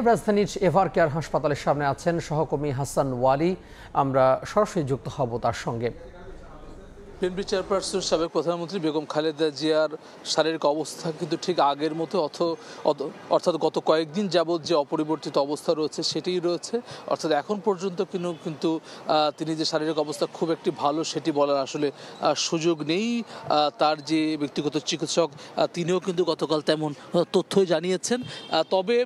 রাজধানীর ever care হাসপাতালের সামনে আছেন সহকর্মী হাসান ওয়ালি। আমরা সরাসরি যুক্ত হব তার সঙ্গে। বিএনপি চেয়ারপারসন সাবেক প্রধানমন্ত্রী বেগম খালেদা জিয়ার শারীরিক অবস্থা কিন্তু ঠিক আগের মতো অর্থাৎ গত কয়েকদিন যাবৎ যে অপরিবর্তিত অবস্থা রয়েছে সেটিই রয়েছে। অর্থাৎ এখন পর্যন্ত কিন্তু তিনি যে শারীরিক অবস্থা খুব একটি ভালো সেটি বলার আসলে সুযোগ নেই। তার যে ব্যক্তিগত চিকিৎসক তিনিও কিন্তু গতকাল তেমন তথ্যই জানিয়েছেন। তবে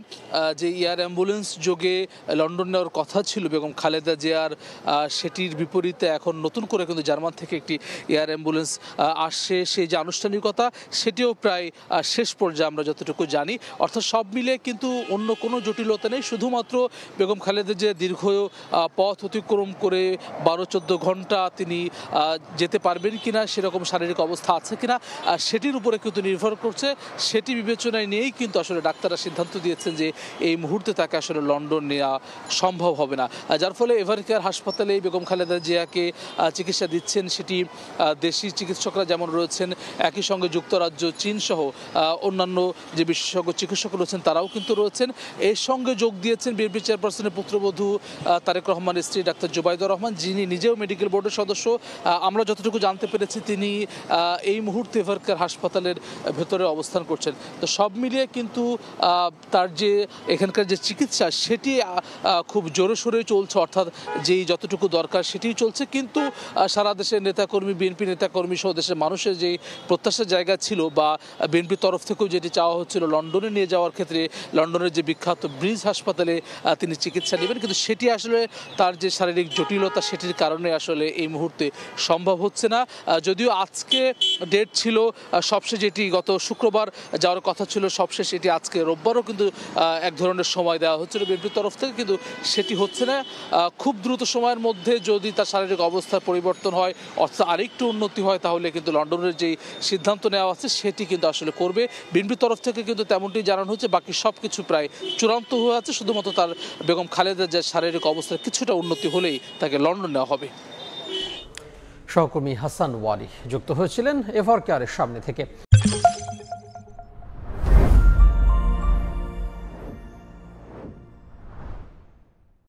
যে এয়ার অ্যাম্বুলেন্স যোগে লন্ডন নেওয়ার কথা ছিল বেগম খালেদা জিয়ার, সেটির বিপরীতে এখন নতুন করে কিন্তু জার্মান থেকে একটি এয়ার অ্যাম্বুলেন্স আসছে। সেই যে আনুষ্ঠানিকতা সেটিও প্রায় শেষ পর্যায়ে আমরা যতটুকু জানি। অর্থাৎ সব মিলে কিন্তু অন্য কোনো জটিলতা নেই, শুধুমাত্র বেগম খালেদা জিয়া দীর্ঘ পথ অতিক্রম করে 12-14 ঘন্টা তিনি যেতে পারবেন কিনা, সেরকম শারীরিক অবস্থা আছে কিনা সেটির উপরে কিন্তু নির্ভর করছে। সেটি বিবেচনায় নিয়েই কিন্তু আসলে ডাক্তাররা সিদ্ধান্ত দিয়েছেন যে এই মুহূর্তে তাকে আসলে লন্ডন নেওয়া সম্ভব হবে না, যার ফলে এভার কেয়ার হাসপাতালে বেগম খালেদা জিয়াকে চিকিৎসা দিচ্ছেন সেটি দেশি চিকিৎসকরা যেমন রয়েছেন, একই সঙ্গে যুক্তরাজ্য, চীন সহ অন্যান্য যে বিশেষজ্ঞ চিকিৎসক রয়েছেন তারাও কিন্তু রয়েছেন। এর সঙ্গে যোগ দিয়েছেন বিএনপি চেয়ারপারসনের পুত্রবধূ তারেক রহমানের স্ত্রী ডাক্তার জুবাইদা রহমান, যিনি নিজেও মেডিকেল বোর্ডের সদস্য। আমরা যতটুকু জানতে পেরেছি তিনি এই মুহূর্তে এভার কেয়ার হাসপাতালের ভেতরে অবস্থান করছেন। তো সব মিলিয়ে কিন্তু তার যে এখানকার যে চিকিৎসা সেটি খুব জোরে সোরে চলছে, অর্থাৎ যেই যতটুকু দরকার সেটিই চলছে। কিন্তু সারা দেশের নেতাকর্মী, বিএনপি নেতাকর্মী সহ দেশের মানুষের যে প্রত্যাশার জায়গা ছিল বা বিএনপির তরফ থেকেও যেটি চাওয়া হচ্ছিল লন্ডনে নিয়ে যাওয়ার ক্ষেত্রে, লন্ডনের যে বিখ্যাত ব্রিজ হাসপাতালে তিনি চিকিৎসা নেবেন, কিন্তু সেটি আসলে তার যে শারীরিক জটিলতা সেটির কারণে আসলে এই মুহূর্তে সম্ভব হচ্ছে না। যদিও আজকে ডেট ছিল সবশেষ, যেটি গত শুক্রবার যাওয়ার কথা ছিল সবশেষ, এটি আজকে রোববারও কিন্তু এক ধরনের সময় দেওয়া হচ্ছিল বিএনপির তরফ থেকে, কিন্তু সেটি হচ্ছে না। খুব দ্রুত সময়ের মধ্যে যদি তার শারীরিক অবস্থার পরিবর্তন হয়, অর্থাৎ আরেকটু উন্নতি হয়, তাহলে কিন্তু লন্ডনের যেই সিদ্ধান্ত নেওয়া আছে সেটি কিন্তু আসলে করবে। বিএনপির তরফ থেকে কিন্তু তেমনটি জানানো হচ্ছে, বাকি সব কিছু প্রায় চূড়ান্ত হয়ে আছে। শুধুমাত্র তার বেগম খালেদা জিয়ার শারীরিক অবস্থার কিছুটা উন্নতি হলেই তাকে লন্ডন নেওয়া হবে। সহকর্মী হাসান ওয়ালি যুক্ত হয়েছিলেন এভার কেয়ারের সামনে থেকে।